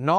9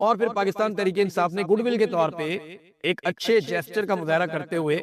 اور پھر پاکستان تحریک انصاف نے گڈ ول کے طور پہ ایک اچھے جیسچر کا مظاہرہ کرتے ہوئے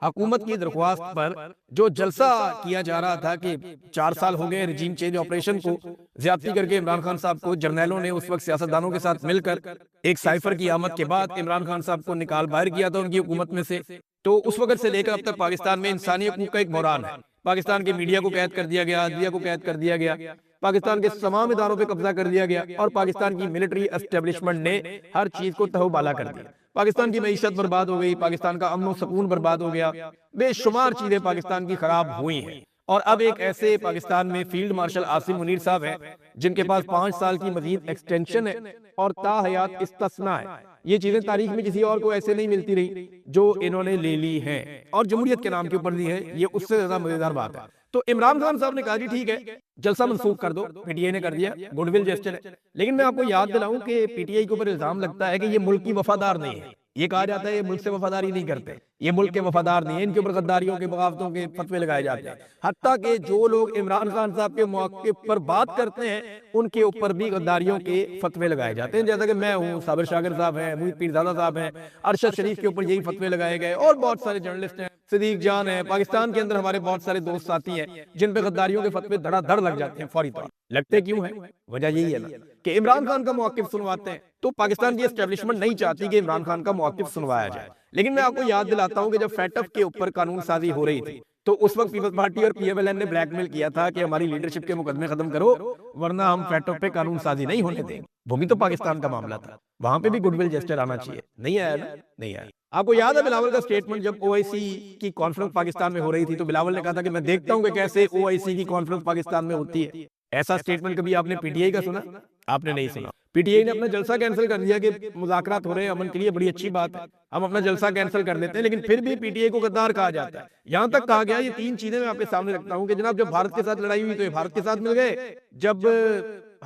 حکومت کی درخواست پر جو جلسہ کیا جا رہا تھا کہ 4 سال ہو گئے رجیم چینج آپریشن کو، زیادتی کر کے عمران خان صاحب کو جرنیلوں نے اس وقت سیاستدانوں کے ساتھ مل کر ایک سائفر کی آمد کے بعد عمران خان صاحب کو نکال باہر کیا تھا ان کی حکومت میں سے، تو اس وقت سے لے کر اب تک پاکستان میں انسانی حقوق کا ایک بحران ہے۔ پاکستان کے میڈیا کو قید کر دیا گیا، عدلیہ کو قید کر دیا گیا، پاکستان کے تمام اداروں پہ قبضہ کر دیا گیا، اور پاکستان کی ملٹری اسٹیبلشمنٹ نے ہر چیز کو تہو بالا کر دیا۔ پاکستان کی معیشت برباد ہو گئی، پاکستان کا امن و سکون برباد ہو گیا، بے شمار چیزیں پاکستان کی خراب ہوئی ہیں۔ اور اب ایک ایسے پاکستان میں فیلڈ مارشل عاصم منیر صاحب ہیں جن کے پاس 5 سال کی مزید ایکسٹینشن ہے اور تا حیات استثناء ہے۔ یہ چیزیں تاریخ میں کسی اور کو ایسے نہیں ملتی رہی جو انہوں نے لے لی ہیں اور جمہوریت کے نام کے اوپر دی ہے، یہ اس سے زیادہ مزیدار بات ہے۔ تو عمران خان صاحب نے کہا جی ٹھیک ہے جلسہ منسوخ کر دو، پی ٹی آئی نے کر دیا، گڈ ول جیسچر ہے، لیکن میں آپ کو یاد دلاؤں کہ پی ٹی آئی کے اوپر الزام لگتا ہے کہ یہ ملک کی وفادار نہیں ہے۔ یہ کہا جاتا ہے یہ ملک سے وفاداری نہیں کرتے، یہ ملک کے وفادار نہیں ہیں، ان کے اوپر غداریوں کے بغاوتوں کے فتوے لگائے جاتے ہیں، حتیٰ کہ جو لوگ عمران خان صاحب کے موقف پر بات کرتے ہیں ان کے اوپر بھی غداریوں کے فتوے لگائے جاتے ہیں، جیسا کہ میں ہوں، صابر شاکر صاحب ہیں، محیط پیرزادہ صاحب ہیں، ارشد شریف کے اوپر یہی فتوے لگائے گئے، اور بہت سارے جرنلسٹ ہیں، صدیق جان ہیں، پاکستان کے اندر ہمارے بہت سارے دوست ساتھی ہیں جن پہ غداریوں کے فتوے دھڑا دھڑ لگ جاتے ہیں فوری طور۔ لگتے کیوں ہیں؟ وجہ یہی ہے نا کہ عمران خان کا موقف سنواتے ہیں، تو پاکستان کی اسٹیبلشمنٹ نہیں چاہتی کہ عمران خان کا موقف سنوایا جائے۔ لیکن میں آپ کو یاد دلاتا ہوں کہ جب فیٹف کے اوپر قانون سازی ہو رہی تھی تو اس وقت پیپلز پارٹی اور پی ایم ایل این نے بلیک میل کیا تھا کہ ہماری لیڈرشپ کے مقدمے ختم کرو ورنہ ہم فیٹف پہ قانون سازی نہیں ہونے دیں گے۔ وہ بھی تو پاکستان کا معاملہ تھا، وہاں پہ بھی گڈ ول جیسچر آنا چاہیے، نہیں آیا نا؟ نہیں آیا۔ آپ کو یاد ہے بلاول کا سٹیٹمنٹ جب او آئی سی کی کانفرنس پاکستان میں ہو رہی تھی تو بلاول نے کہا تھا کہ میں دیکھتا ہوں کہ کیسے او آئی سی کی کانفرنس پاکستان میں ہوتی ہے۔ ایسا سٹیٹمنٹ کبھی آپ نے پی ٹی آئی کا سنا؟ آپ نے نہیں سنا۔ پی ٹی آئی نے اپنا جلسہ کینسل کر دیا کہ مذاکرات ہو رہے ہیں امن کے لیے، بڑی اچھی بات ہے، ہم اپنا جلسہ کینسل کر دیتے ہیں، لیکن پھر بھی پی ٹی آئی کو غدار کہا جاتا ہے۔ یہاں تک کہا گیا، یہ 3 چیزیں میں آپ کے سامنے رکھتا ہوں کہ جناب جب بھارت کے ساتھ لڑائی ہوئی تو یہ بھارت کے ساتھ مل گئے، جب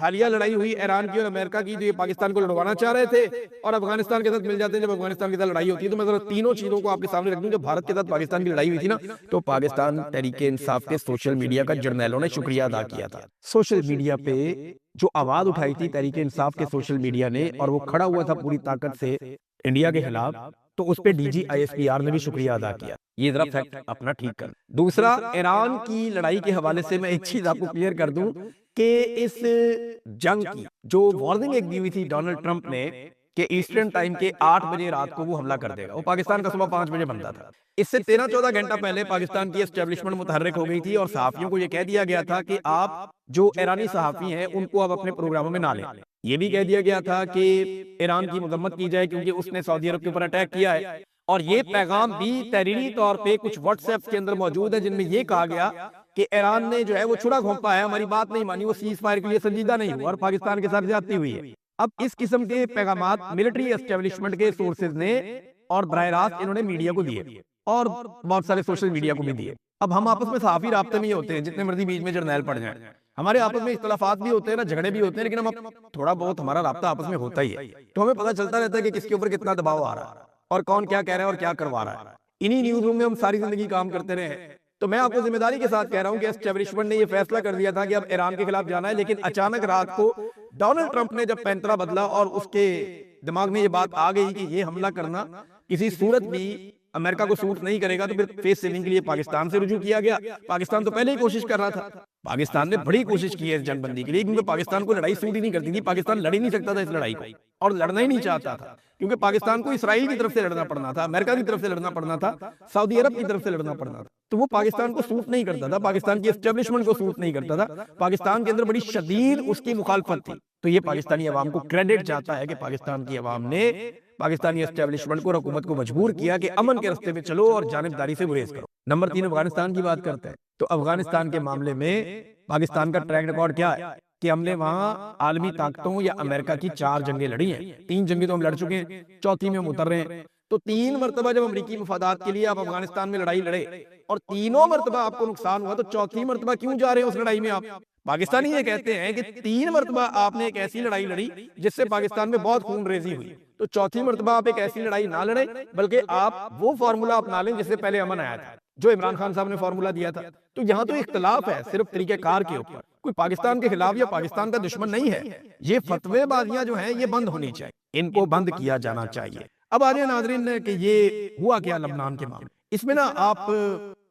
حالیہ لڑائی ہوئی ایران کی اور امریکہ کی تو یہ پاکستان کو لڑوانا چاہ رہے تھے، اور افغانستان کے ساتھ مل جاتے ہیں جب افغانستان کے ساتھ لڑائی ہوتی ہے۔ تو میں ذرا تینوں چیزوں کو آپ کے سامنے رکھ دوں۔ جب بھارت کے ساتھ پاکستان کی لڑائی ہوئی تھی نا تو پاکستان تحریک انصاف کے سوشل میڈیا کا جرنیلوں نے شکریہ ادا کیا تھا۔ سوشل میڈیا پہ جو آواز اٹھائی تھی تحریک انصاف کے سوشل میڈیا نے، اور وہ کھڑا ہوا تھا پوری طاقت سے انڈیا کے خلاف، تو اس پہ D G I S P R نے بھی شکریہ ادا کیا۔ یہ ذرا فیکٹ اپنا ٹھیک کر۔ دوسرا، ایران کی لڑائی کے حوالے سے میں ایک چیز آپ کو کلیئر کر دوں کہ اس جنگ کی جو وارننگ ایک دی ہوئی تھی ڈونلڈ ٹرمپ نے کہ ایسٹرن ٹائم کے 8 بجے رات کو وہ حملہ کر دے گا، وہ پاکستان کا صبح 5 بجے بنتا تھا۔ اس سے 13-14 گھنٹہ پہلے پاکستان کی اسٹیبلشمنٹ متحرک ہو گئی تھی اور صحافیوں کو یہ کہہ دیا گیا تھا کہ آپ جو ایرانی صحافی ہیں ان کو اب اپنے پروگراموں میں نہ لیں۔ یہ بھی کہہ دیا گیا تھا کہ ایران کی مذمت کی جائے کیونکہ اس نے سعودی عرب کے اوپر اٹیک کیا ہے، اور یہ پیغام بھی تحریری طور پہ کچھ واٹس ایپ کے اندر موجود ہے جن میں یہ کہا گیا کہ ایران نے جو ہے وہ چھڑا گھونپا ہے، ہماری بات نہیں مانی، وہ سیز فائر کے لیے سنجیدہ نہیں ہوا اور پاکستان کے ساتھ زیادتی ہوئی ہے۔ اب اس قسم کے پیغامات ملٹری اسٹیبلشمنٹ کے سورسز نے اور براہ راست انہوں نے میڈیا کو دیے اور بہت سارے سوشل میڈیا کو بھی دیے۔ اب ہم آپس میں صحافی رابطے میں ہی ہوتے ہیں، جتنے مرضی بیچ میں جرنیل پڑ جائیں، ہمارے آپس میں اختلافات بھی ہوتے ہیں نا، جھگڑے بھی ہوتے ہیں، لیکن ہم تھوڑا بہت ہمارا رابطہ آپس میں ہوتا ہی ہے، تو ہمیں پتہ چلتا رہتا ہے کہ کس کے اوپر کتنا دباؤ آ رہا ہے اور کون کیا کہہ رہا ہے اور کیا کروا رہا ہے۔ انہی نیوز روم میں ہم ساری زندگی کام کرتے رہے ہیں، تو میں آپ کو ذمہ داری کے ساتھ کہہ رہا ہوں کہ اسٹیبلشمنٹ نے یہ فیصلہ کر دیا تھا کہ اب ایران کے خلاف جانا ہے، لیکن اچانک رات کو ڈونلڈ ٹرمپ نے جب پینترا بدلا اور اس کے دماغ میں یہ بات آ گئی کہ یہ حملہ کرنا کسی صورت بھی امریکہ کو سوٹ نہیں کرے گا، تو پھر فیس سیونگ کے لیے پاکستان سے رجوع کیا گیا۔ پاکستان تو پہلے ہی کوشش کر رہا تھا، پاکستان نے بڑی کوشش کی ہے اس جنگ بندی کے لیے، کیونکہ پاکستان کو لڑائی سوٹ ہی نہیں کرتی تھی، پاکستان لڑ ہی نہیں سکتا تھا اس لڑائی کو، اور لڑنا ہی نہیں چاہتا تھا، کیونکہ پاکستان کو اسرائیل کی طرف سے لڑنا پڑنا تھا، امریکہ کی طرف سے لڑنا پڑنا تھا، سعودی عرب کی طرف سے لڑنا پڑنا تھا، تو وہ پاکستان کو سوٹ نہیں کرتا تھا، پاکستان کی اسٹیبلشمنٹ کو سوٹ نہیں کرتا تھا، پاکستان کے اندر بڑی شدید اس کی مخالفت تھی۔ تو یہ پاکستانی عوام کو کریڈٹ جاتا ہے کہ پاکستان کی عوام نے پاکستانی اسٹیبلشمنٹ کو اور حکومت کو مجبور کیا کہ امن کے راستے پہ چلو اور جانبداری سے گریز کرو۔ نمبر 3، افغانستان کی بات کرتے ہیں، تو افغانستان کے معاملے میں پاکستان کا ٹریک ریکارڈ کیا ہے کہ ہم نے وہاں عالمی طاقتوں یا امریکہ کی 4 جنگیں لڑی ہیں، 3 جنگیں تو ہم لڑ چکے ہیں، چوتھی میں ہم اتر رہے ہیں۔ تو 3 مرتبہ جب امریکی مفادات کے لیے آپ افغانستان میں لڑائی لڑے اور تینوں مرتبہ آپ کو نقصان ہوا، تو چوتھی مرتبہ کیوں جا رہے ہیں اس لڑائی میں آپ؟ پاکستانی یہ کہتے ہیں کہ 3 مرتبہ آپ نے ایک ایسی لڑائی لڑی جس سے پاکستان میں بہت خون ریزی ہوئی، تو چوتھی مرتبہ آپ ایک ایسی لڑائی نہ لڑیں، بلکہ آپ وہ فارمولہ اپنا لیں جس سے پہلے امن آیا تھا، جو عمران خان صاحب نے فارمولہ دیا تھا۔ تو یہاں تو اختلاف ہے صرف طریقہ کار کے اوپر، کوئی پاکستان کے خلاف یا پاکستان کا دشمن نہیں ہے۔ یہ فتوے بازیاں جو ہیں یہ بند ہونی چاہیے، ان کو بند کیا جانا چاہیے۔ اب آ جائیں ناظرین کہ یہ ہوا کیا لبنان کے معاملے، اس میں نا آپ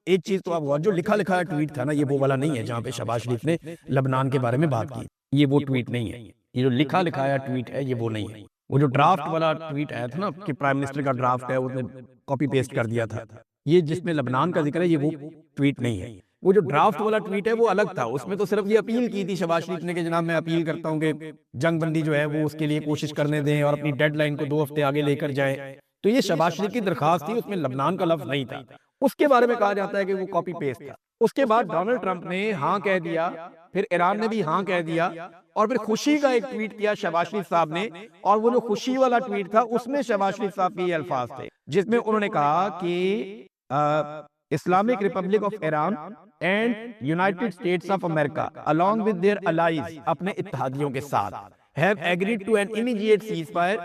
ایک چیز تو آپ جو لکھا لکھا ٹویٹ تھا نا، یہ وہ والا نہیں ہے جہاں پہ شہباز شریف نے لبنان کے بارے میں بات کی، یہ وہ ٹویٹ نہیں ہے، یہ جو لکھا لکھایا ٹویٹ ہے یہ وہ نہیں ہے۔ وہ جو ڈرافٹ والا ٹویٹ آیا تھا نا کہ پرائم منسٹر کا ڈرافٹ ہے، اس نے کاپی پیسٹ کر دیا تھا، یہ جس میں لبنان کا ذکر ہے یہ وہ ٹویٹ نہیں ہے۔ وہ جو ڈرافٹ والا ٹویٹ ہے وہ الگ تھا، اس میں تو صرف یہ اپیل کی تھی شہباز شریف نے کہ جناب میں اپیل کرتا ہوں کہ جنگ بندی جو ہے وہ اس کے لیے کوشش کرنے دیں اور اپنی ڈیڈ لائن کو 2 ہفتے آگے لے کر جائیں۔ تو یہ شہباز شریف کی درخواست تھی، اس میں لبنان کا لفظ نہیں تھا۔ اس کے بارے میں کہا جاتا ہے کہ وہ کاپی پیسٹ تھا۔ اس کے بعد ڈونلڈ ٹرمپ نے ہاں کہہ دیا، پھر ایران نے بھی ہاں کہہ دیا، اور پھر خوشی کا ایک ٹویٹ کیا شہباز شریف صاحب نے، اور وہ جو خوشی والا ٹویٹ تھا اس میں شہباز شریف صاحب کے یہ الفاظ تھے جس میں انہوں نے کہا کہ Islamic republic of Iran and United States of America along with their allies، اپنے اتحادیوں کے ساتھ have agreed to an immediate ceasefire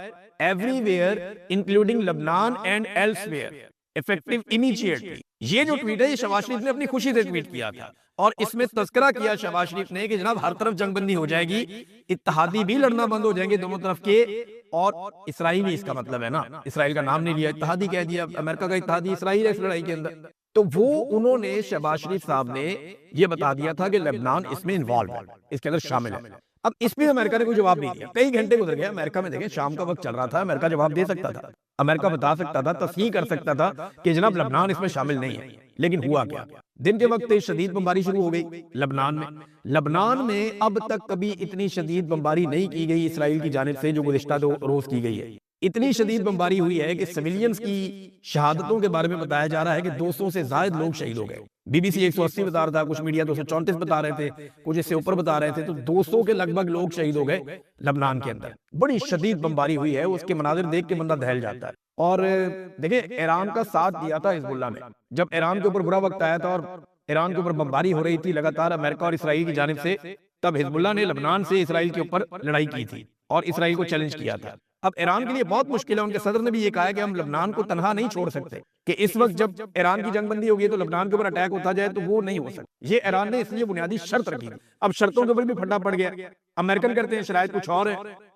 everywhere including Lebanon and elsewhere effective immediately۔ یہ جو ٹویٹ ہے یہ شہباز شریف نے اپنی خوشی سے ٹویٹ کیا تھا، اور اس میں تذکرہ کیا شہباز شریف نے کہ جناب ہر طرف جنگ بندی ہو جائے گی، اتحادی بھی لڑنا بند ہو جائیں گے دونوں طرف کے، اور اسرائیلی اس کا مطلب ہے نا، اسرائیل کا نام نہیں لیا، اتحادی کہہ دیا، امریکہ کا اتحادی اسرائیل ہے اس لڑائی کے اندر۔ تو وہ انہوں نے شہباز شریف صاحب نے یہ بتا دیا تھا کہ لبنان اس میں انوالو ہے، اس کے اندر شامل ہے۔ اب اس پہ امریکہ نے کوئی جواب نہیں دیا، کئی گھنٹے گزر گئے، امریکہ میں دیکھیں شام کا وقت چل رہا تھا، امریکہ جواب دے سکتا تھا، امریکہ بتا سکتا تھا، تصحیح کر سکتا تھا کہ جناب لبنان اس میں شامل نہیں ہے، لیکن ہوا کیا؟ دن کے وقت شدید بمباری شروع ہو گئی لبنان میں اب تک کبھی اتنی شدید بمباری نہیں کی گئی اسرائیل کی جانب سے جو گزشتہ 2 روز کی گئی ہے۔ اتنی شدید بمباری ہوئی ہے کہ سویلینز کی شہادتوں کے بارے میں بتایا جا رہا ہے کہ 200 سے زائد لوگ شہید ہو گئے۔ بی بی سی 180 بتا رہا تھا، کچھ میڈیا 234 بتا رہے تھے، کچھ اس سے اوپر بتا رہے تھے، تو 200 کے لگ بھگ لوگ شہید ہو گئے لبنان کے اندر۔ بڑی شدید بمباری ہوئی ہے، اس کے مناظر دیکھ کے بندہ دہل جاتا ہے۔ اور دیکھیں ایران کا ساتھ دیا تھا حزب اللہ نے، جب ایران کے اوپر برا وقت آیا تھا اور ایران کے اوپر بمباری ہو رہی تھی لگاتار امریکہ اور اسرائیل کی جانب سے، تب حزب اللہ نے لبنان سے اسرائیل کے اوپر لڑائی کی تھی اور اسرائیل کو چیلنج کیا تھا۔ اب ایران کے لیے بہت مشکل ہے، ان کے صدر نے بھی یہ کہا ہے کہ ہم لبنان کو تنہا نہیں چھوڑ سکتے، کہ اس وقت جب ایران کی جنگ بندی ہوگی تو لبنان کے اوپر اٹیک ہوتا جائے تو وہ نہیں ہو سکتا۔ یہ ایران نے اس لیے بنیادی شرط رکھی۔ اب شرطوں کے اوپر بھی پھڈا پڑ گیا، امریکن کہتے ہیں شرائط کچھ اور ہے،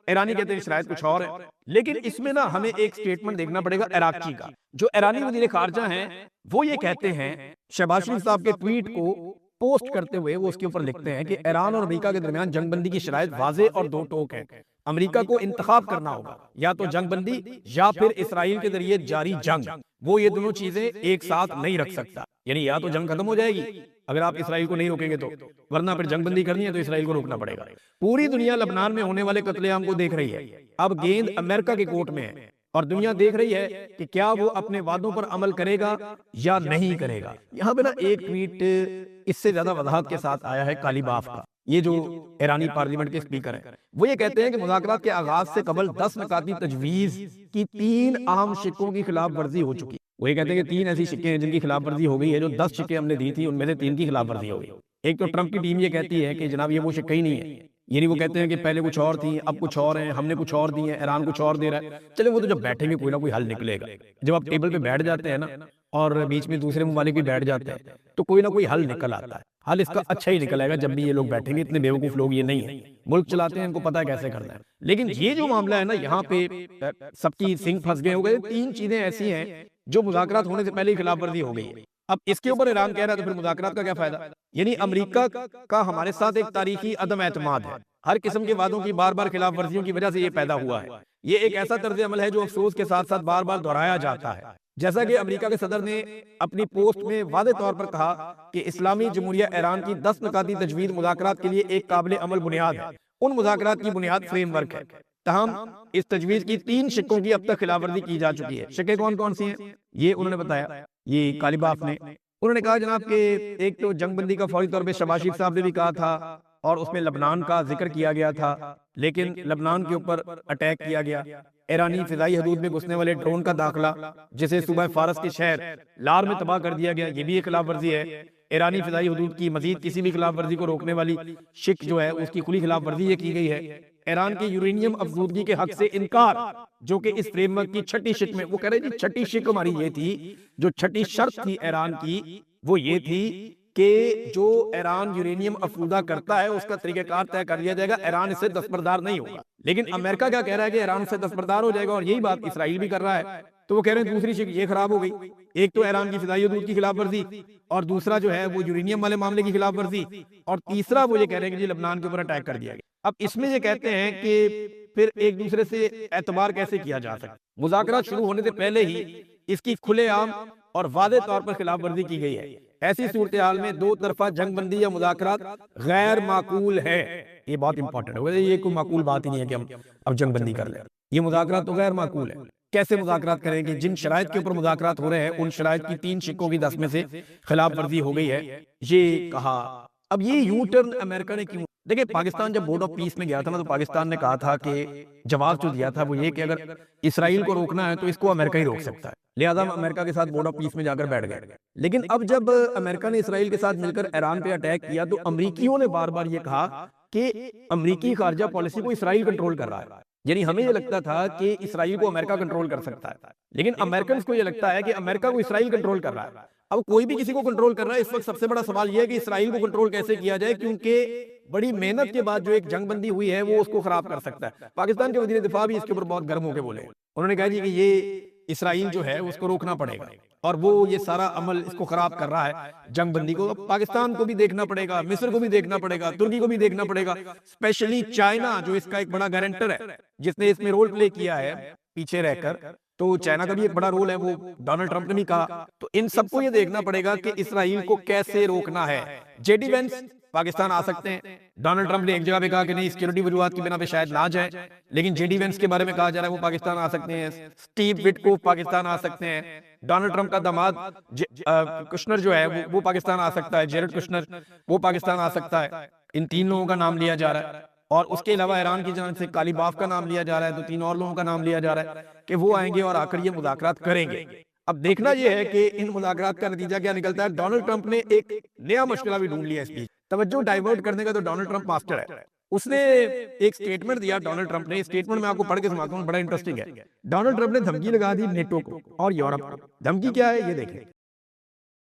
ایرانی کہتے ہیں شرائط کچھ اور ہے، لیکن اس میں نا ہمیں ایک سٹیٹمنٹ دیکھنا پڑے گا عراقچی کا، جو ایرانی وزیر خارجہ ہیں وہ یہ کہتے ہیں شہباز شریف صاحب کے ٹویٹ کو پوسٹ کرتے ہوئے، وہ اس کے اوپر لکھتے ہیں کہ ایران اور امریکہ کے درمیان جنگ بندی کی شرائط واضح اور 2 ٹوک ہیں، امریکہ کو انتخاب کرنا ہوگا، یا تو جنگ بندی یا پھر اسرائیل کے ذریعے جاری جنگ، وہ یہ دونوں چیزیں ایک ساتھ نہیں رکھ سکتا، یعنی یا تو جنگ ختم ہو جائے گی اگر آپ اسرائیل کو نہیں روکیں گے تو، ورنہ پھر جنگ بندی کرنی ہے تو اسرائیل کو روکنا پڑے گا۔ پوری دنیا لبنان میں ہونے والے قتل عام کو دیکھ رہی ہے، اب گیند امریکہ کے کورٹ میں ہے، اور دنیا دیکھ رہی ہے کہ کیا وہ اپنے وعدوں پر عمل کرے گا یا نہیں کرے گا۔ یہاں پہ نا ایک ٹویٹ اس سے زیادہ وضاحت کے ساتھ آیا ہے کالیباف کا، یہ جو ایرانی پارلیمنٹ کے اسپیکر ہیں، وہ یہ کہتے ہیں کہ مذاکرات کے آغاز سے قبل 10 نکاتی تجویز کی 3 اہم شقوں کی خلاف ورزی ہو چکی۔ وہ یہ کہتے ہیں کہ 3 ایسی شقیں ہیں جن کی خلاف ورزی ہو گئی ہے، جو 10 شقیں ہم نے دی تھی ان میں سے 3 کی خلاف ورزی ہو گئی۔ ایک تو ٹرمپ کی ٹیم یہ کہتی ہے کہ جناب یہ وہ شقیں ہی نہیں ہیں، یعنی وہ کہتے ہیں کہ پہلے کچھ اور تھیں اب کچھ اور ہیں، ہم نے کچھ اور دی ہیں، ایران کچھ اور دے رہا ہے۔ چلے وہ تو جب بیٹھیں گے کوئی نہ کوئی حل نکلے گا، جب آپ ٹیبل پہ بیٹھ جاتے ہیں نا اور بیچ میں دوسرے ممالک بھی بیٹھ جاتے ہیں تو کوئی نہ کوئی حل نکل آتا ہے، حل اس کا اچھا ہی نکل آئے گا جب بھی یہ لوگ بیٹھیں گے، اتنے بیوقوف لوگ یہ نہیں ہیں، ملک چلاتے ہیں ان کو پتہ ہے کیسے کرنا ہے۔ لیکن یہ جو معاملہ ہے نا یہاں پہ سب کی سنگ پھنس گئے ہو گئے، 3 چیزیں ایسی ہیں جو مذاکرات ہونے سے پہلے ہی خلاف ورزی ہو گئی ہے۔ اب اس کے اوپر ایران کہہ رہا ہے تو پھر مذاکرات کا کیا فائدہ؟ یعنی امریکہ کا ہمارے ساتھ ایک تاریخی عدم اعتماد ہے، ہر قسم کے وعدوں کی بار بار خلاف ورزیوں کی وجہ سے یہ پیدا ہوا ہے۔ یہ ایک ایسا طرز عمل ہے جو افسوس کے ساتھ ساتھ بار بار دہرایا جاتا ہے، جیسا کہ امریکہ کے صدر نے اپنی پوسٹ میں واضح طور پر کہا کہ اسلامی جمہوریہ ایران کی 10 نکاتی تجویز مذاکرات کے لیے ایک قابل عمل بنیاد ہے، ان مذاکرات کی بنیاد فریم ورک ہے، تاہم اس تجویز کی 3 شقوں کی اب تک خلاف ورزی کی جا چکی ہے۔ شقیں کون کون سی ہیں یہ انہوں نے بتایا، یہ کالیباف نے، انہوں نے کہا جناب کہ ایک تو جنگ بندی کا فوری طور پہ شہباز شریف صاحب نے بھی کہا تھا اور اس میں لبنان کا ذکر کیا گیا تھا، لیکن لبنان کے اوپر اٹیک کیا گیا، ایرانی فضائی حدود میں گھسنے والے ڈرون کا داخلہ، جسے صوبہ فارس کے شہر لار میں تباہ کر دیا گیا، یہ بھی ایک خلاف ورزی ہے۔ ایرانی فضائی حدود کی مزید کسی بھی خلاف ورزی کو روکنے والی شک جو ہے اس کی کھلی خلاف ورزی یہ کی گئی ہے۔ ایران کے یورینیم افزودگی کے حق سے انکار، جو کہ اس فریم ورک کی چھٹی شک میں، وہ کہہ رہے جی چھٹی شک ہماری یہ تھی، جو چھٹی شرط تھی ایران کی وہ یہ تھی کہ جو ایران یورینیم افروزہ کرتا ہے اس کا طریقہ کار طے کر لیا جائے گا، ایران اس سے دستبردار نہیں ہوگا۔ لیکن امریکہ کیا کہہ رہا ہے کہ ایران اس سے دستبردار ہو جائے گا، اور یہی بات اسرائیل بھی کر رہا ہے۔ تو وہ کہہ رہے ہیں دوسری شک یہ خراب ہو گئی، ایک تو ایران کی فضائی حدود کی خلاف ورزی، اور دوسرا جو ہے وہ یورینیم والے معاملے کی خلاف ورزی، اور تیسرا وہ یہ کہہ رہے ہیں کہ جی لبنان کے اوپر اٹیک کر دیا گیا۔ اب اس میں یہ کہتے ہیں کہ پھر ایک دوسرے سے اعتبار کیسے کیا جا سکتا؟ مذاکرات شروع ہونے سے پہلے ہی اس کی کھلے عام اور واضح طور پر خلاف ورزی کی گئی ہے۔ ایسی صورتحال میں دو طرفہ جنگ بندی یا مذاکرات غیر معقول ہے۔ یہ بہت امپورٹنٹ ہے، یہ کوئی معقول بات ہی نہیں ہے کہ ہم اب جنگ بندی کر لیں، یہ مذاکرات تو غیر معقول ہے۔ کیسے مذاکرات کریں گے؟ جن شرائط کے اوپر مذاکرات ہو رہے ہیں ان شرائط کی 3 شکوں کی 10 میں سے خلاف ورزی ہو گئی ہے، یہ کہا۔ اب یہ یو ٹرن امریکہ نے کیوں؟ دیکھیں پاکستان جب بورڈ آف پیس میں گیا تھا نا تو پاکستان نے کہا تھا کہ جواب جو دیا تھا وہ یہ کہ اگر اسرائیل کو روکنا ہے تو اس کو امریکہ ہی روک سکتا ہے، لہذا ہم امریکہ کے ساتھ بورڈ آف پیس میں جا کر بیٹھ گئے۔ لیکن اب جب امریکہ نے اسرائیل کے ساتھ مل کر ایران پہ اٹیک کیا تو امریکیوں نے بار بار یہ کہا کہ امریکی خارجہ پالیسی کو اسرائیل کنٹرول کر رہا ہے، یعنی ہمیں یہ لگتا تھا کہ اسرائیل کو امریکہ کنٹرول کر سکتا ہے، لیکن امریکنز کو یہ لگتا ہے کہ امریکہ کو اسرائیل کنٹرول کر رہا ہے۔ اب کوئی بھی کسی کو کنٹرول کر رہا ہے، اس وقت سب سے بڑا سوال یہ ہے کہ اسرائیل کو کنٹرول کیسے کیا جائے، کیونکہ بڑی محنت کے بعد جو ایک جنگ بندی ہوئی ہے وہ اس کو خراب کر سکتا ہے۔ پاکستان کے وزیر دفاع بھی اس کے اوپر بہت گرم ہو کے بولے، انہوں نے کہا جی کہ یہ اسرائیل جو ہے اس کو روکنا پڑے گا، اور وہ یہ سارا عمل اس کو خراب کر رہا ہے جنگ بندی کو۔ اب پاکستان کو بھی دیکھنا پڑے گا، مصر کو بھی دیکھنا پڑے گا، ترکی کو بھی دیکھنا پڑے گا، اسپیشلی چائنا جو اس کا ایک بڑا گارنٹر ہے، جس نے اس میں رول پلے کیا ہے پیچھے رہ کر، تو چائنا کا بھی ایک بڑا رول ہے، وہ ڈونلڈ ٹرمپ نے بھی کہا۔ تو ان سب کو یہ دیکھنا پڑے گا کہ اسرائیل کو کیسے روکنا ہے۔ جے ڈی وینس پاکستان آ سکتے ہیں، ڈونلڈ ٹرمپ نے ایک جگہ پہ کہا کہ نہیں سیکیورٹی وجوہات کی بنا پہ شاید نہ جائیں، لیکن جے ڈی وینس کے بارے میں کہا جا رہا ہے وہ پاکستان آ سکتے ہیں، سٹیو وٹکوف پاکستان آ سکتے ہیں، ڈونلڈ ٹرمپ کا داماد کشنر جو ہے وہ پاکستان آ سکتا ہے، جیرڈ کشنر وہ پاکستان آ سکتا ہے۔ ان 3 لوگوں کا نام لیا جا رہا ہے، اور اس کے علاوہ ایران کی جانب سے کالی باف کا نام لیا جا رہا ہے، تو 3 اور لوگوں کا نام لیا جا رہا ہے کہ وہ آئیں گے اور آ کر یہ مذاکرات کریں گے۔ اب دیکھنا یہ ہے کہ ان مذاکرات کا نتیجہ کیا نکلتا ہے۔ ڈونلڈ ٹرمپ نے ایک نیا مشکلہ بھی ڈھونڈ لیا اس بیچ، توجہ ڈائیورٹ کرنے کا تو ڈونلڈ ٹرمپ ماسٹر ہے۔ اس نے ایک سٹیٹمنٹ دیا، ڈونلڈ ٹرمپ نے، سٹیٹمنٹ میں آپ کو پڑھ کے سناتا ہوں، بڑا انٹرسٹنگ ہے۔ ڈونلڈ ٹرمپ نے دھمکی لگا دی نیٹو کو اور یورپ کو۔ دھمکی کیا ہے یہ دیکھیں،